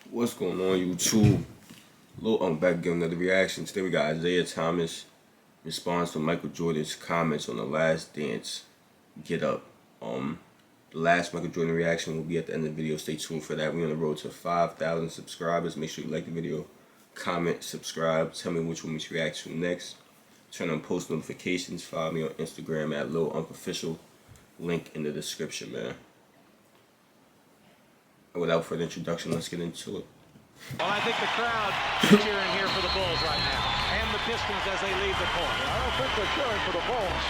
What's going on, YouTube? Back giving another reaction. Today we got Isiah Thomas responds to Michael Jordan's comments on The Last Dance. Get up. The last Michael Jordan reaction will be at the end of the video. Stay tuned for that. We're on the road to 5,000 subscribers. Make sure you like the video, comment, subscribe. Tell me which one we should react to next. Turn on post notifications. Follow me on Instagram at LilUmpOfficial. Link in the description, man. Without further introduction, let's get into it. Well, I think the crowd is cheering here for the Bulls right now, and the Pistons as they lead the court. I don't think they're cheering for the Bulls.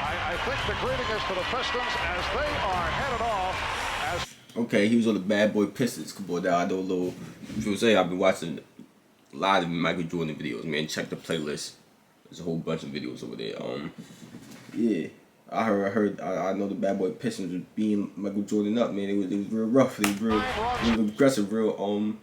I think the greeting is for the Pistons as they are headed off. Okay, he was on the Bad Boy Pistons. Come on, I know a little. If you say I've been watching a lot of Michael Jordan videos, man. Check the playlist. There's a whole bunch of videos over there. Yeah. I know the Bad Boy Pistons was beating Michael Jordan up, man. It was real rough. It was real aggressive, real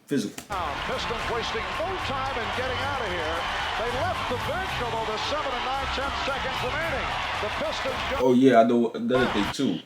physical. Pistons wasting no time in getting out of here. They left the bench, although there's 7 and 9, 10 seconds remaining. The Pistons. Oh yeah, I know another thing too.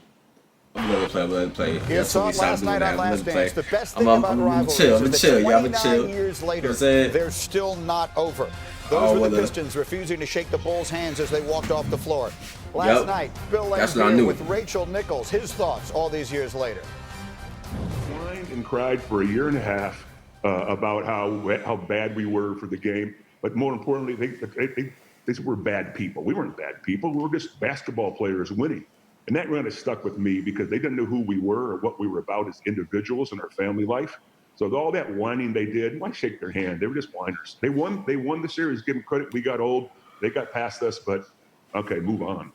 I'm gonna play. You saw it last night on Last Dance. The best thing I'm about rivalries is that 29 years later, they're still not over. Those were the Pistons refusing to shake the Bulls' hands as they walked off the floor. Last night, Bill Laimbeer with Rachel Nichols. His thoughts all these years later. Whined and cried for a year and a half about how bad we were for the game. But more importantly, they said we're bad people. We weren't bad people. We were just basketball players winning. And that kind of stuck with me because they didn't know who we were or what we were about as individuals in our family life. So all that whining they did, why shake their hand? They were just whiners. They won the series. Give them credit. We got old. They got past us, but okay, move on.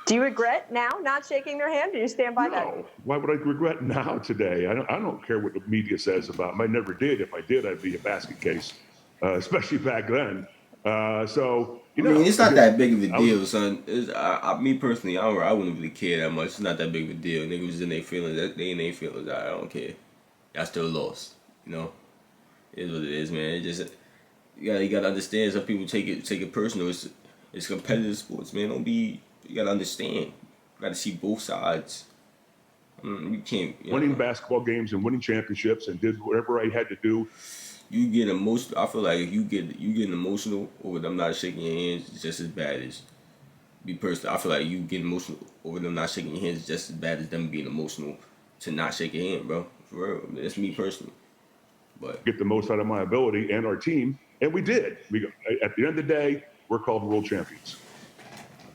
Do you regret now not shaking their hand? Do you stand by that? No. Why would I regret now today? I don't care what the media says about me. I never did. If I did, I'd be a basket case, especially back then. So you know, I mean, it's not that big of a deal, son. Me personally, I wouldn't really care that much. It's not that big of a deal. Niggas was in their feelings. They in their feelings. I don't care. Y'all still lost. You know, it is what it is, man. It just you gotta understand. Some people take it personal. It's competitive sports, man. You gotta understand. You gotta see both sides. You can't winning basketball games and winning championships and did whatever I had to do. You get emotional. I feel like if you get emotional over them not shaking your hands, it's just as bad as me personally. I feel like you get emotional over them not shaking your hands just as bad as them being emotional to not shake your hand, bro. For real, that's me personally. But get the most out of my ability and our team, and we did. At the end of the day, we're called world champions.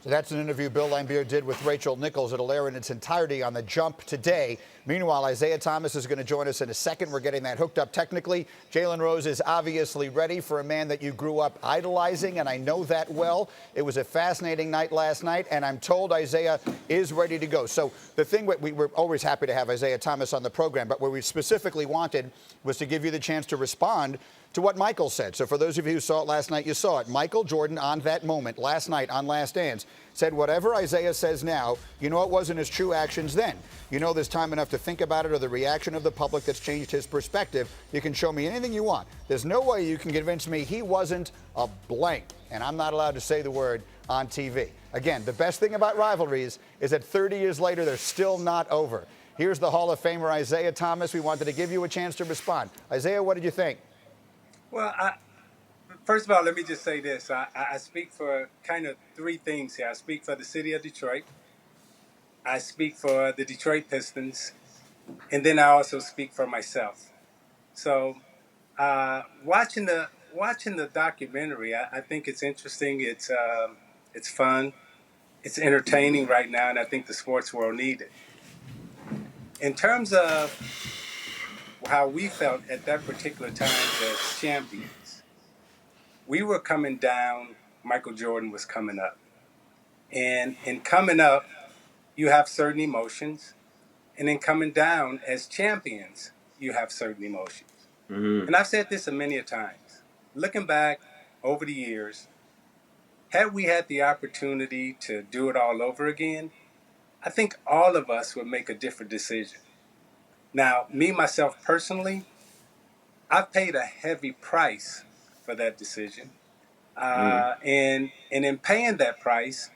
So that's an interview Bill Laimbeer did with Rachel Nichols. It'll air in its entirety on The Jump today. Meanwhile, Isiah Thomas is going to join us in a second. We're getting that hooked up technically. Jalen Rose is obviously ready for a man that you grew up idolizing, and I know that well. It was a fascinating night last night, and I'm told Isiah is ready to go. So the thing, we were always happy to have Isiah Thomas on the program, but what we specifically wanted was to give you the chance to respond to what Michael said. So for those of you who saw it last night, you saw it. Michael Jordan on that moment last night on Last Dance said whatever Isiah says now, you know it wasn't his true actions then. You know there's time enough to think about it or the reaction of the public that's changed his perspective. You can show me anything you want. There's no way you can convince me he wasn't a blank. And I'm not allowed to say the word on TV. Again, the best thing about rivalries is that 30 years later, they're still not over. Here's the Hall of Famer Isiah Thomas. We wanted to give you a chance to respond. Isiah, what did you think? Well, first of all, let me just say this. I speak for kind of three things here. I speak for the city of Detroit. I speak for the Detroit Pistons. And then I also speak for myself. So watching the documentary, I think it's interesting. It's fun. It's entertaining right now, and I think the sports world needs it. In terms of how we felt at that particular time as champions, we were coming down, Michael Jordan was coming up. And in coming up, you have certain emotions. And in coming down as champions, you have certain emotions. And I've said this many a times. Looking back over the years, had we had the opportunity to do it all over again, I think all of us would make a different decision. Now, me, myself, personally, I've paid a heavy price for that decision. And in paying that price,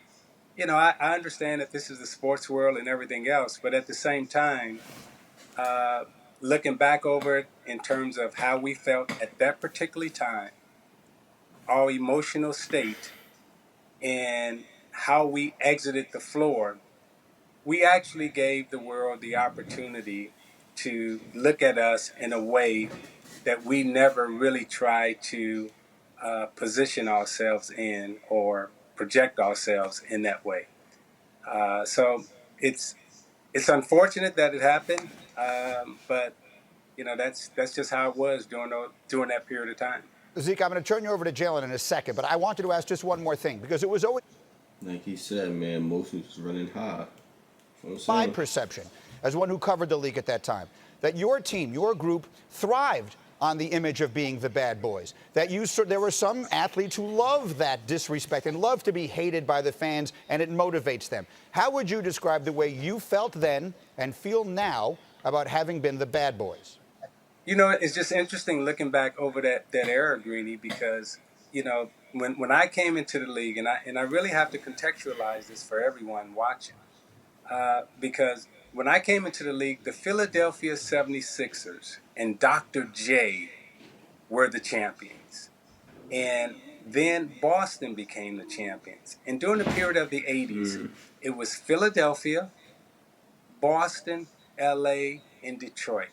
you know, I understand that this is the sports world and everything else, but at the same time, looking back over it in terms of how we felt at that particular time, our emotional state, and how we exited the floor, we actually gave the world the opportunity to look at us in a way that we never really tried to position ourselves in or project ourselves in that way. So it's unfortunate that it happened, but you know that's just how it was during that period of time. Zeke, I'm going to turn you over to Jalen in a second, but I wanted to ask just one more thing because it was always Like he said, man, emotions was running high. That's what I'm my saying. perception, as one who covered the league at that time, that your team, your group, thrived on the image of being the bad boys. That there were some athletes who love that disrespect and love to be hated by the fans, and it motivates them. How would you describe the way you felt then and feel now about having been the bad boys? You know, it's just interesting looking back over that era, Greeny, because you know when I came into the league, and I really have to contextualize this for everyone watching, because when I came into the league, the Philadelphia 76ers and Dr. J were the champions. And then Boston became the champions. And during the period of the 80s, it was Philadelphia, Boston, LA, and Detroit.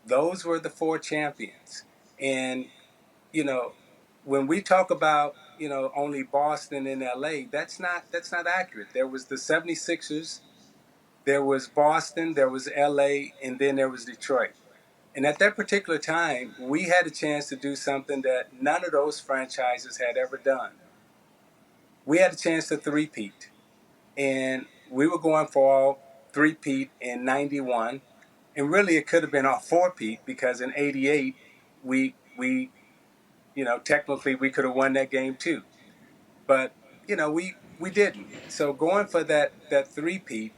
Those were the four champions. And, you know, when we talk about, you know, only Boston and LA, that's not accurate. There was the 76ers, there was Boston, there was LA, and then there was Detroit. And at that particular time, we had a chance to do something that none of those franchises had ever done. We had a chance to three-peat. And we were going for all three-peat in 91. And really it could have been our four-peat because in 88, we you know, technically we could have won that game too. But, you know, we didn't. So going for that three-peat,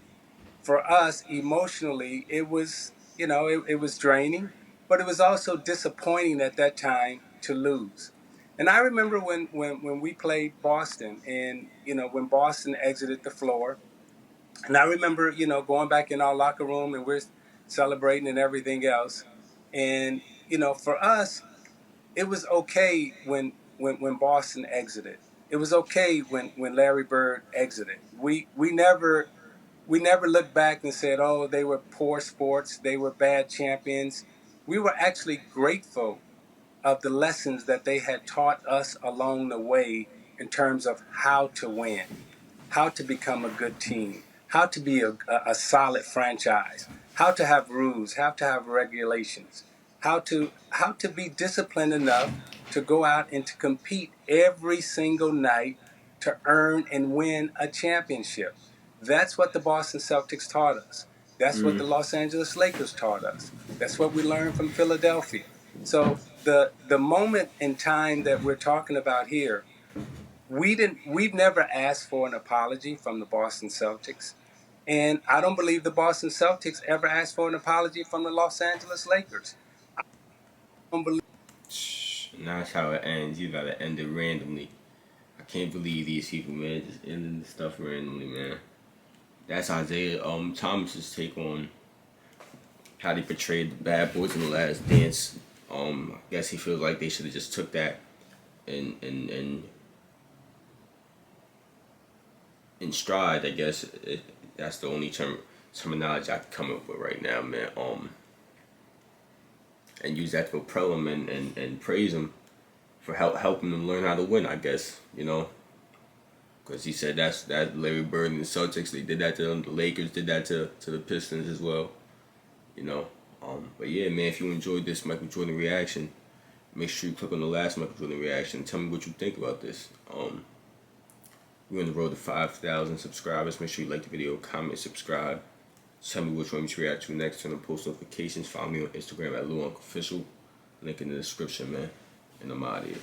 for us emotionally, it was, you know, it was draining, but it was also disappointing at that time to lose. And I remember when we played Boston and, you know, when Boston exited the floor, and I remember, you know, going back in our locker room and we're celebrating and everything else. And, you know, for us, it was okay when Boston exited. It was okay when Larry Bird exited. We never looked back and said, oh, they were poor sports, they were bad champions. We were actually grateful of the lessons that they had taught us along the way in terms of how to win, how to become a good team, how to be a solid franchise, how to have rules, how to have regulations, how to be disciplined enough to go out and to compete every single night to earn and win a championship. That's what the Boston Celtics taught us. That's what the Los Angeles Lakers taught us. That's what we learned from Philadelphia. So the moment in time that we're talking about here, we've never asked for an apology from the Boston Celtics. And I don't believe the Boston Celtics ever asked for an apology from the Los Angeles Lakers. I don't believe. And that's how it ends. You gotta end it randomly. I can't believe these people, man, just ending the stuff randomly, man. That's Isiah Thomas's take on how they portrayed the bad boys in the last dance. I guess he feels like they should have just took that and in stride. I guess that's the only terminology I can come up with right now, man. And use that to propel him and praise him for helping them learn how to win. I guess, you know, because he said that Larry Bird and the Celtics, they did that to them. The Lakers did that to the Pistons as well. You know, but yeah, man, if you enjoyed this Michael Jordan reaction, make sure you click on the last Michael Jordan reaction. Tell me what you think about this. We're on the road to 5,000 subscribers. Make sure you like the video, comment, subscribe. Tell me which one you should react to next. Turn on post notifications. Follow me on Instagram at LouUncleOfficial. Link in the description, man. And I'm out of here.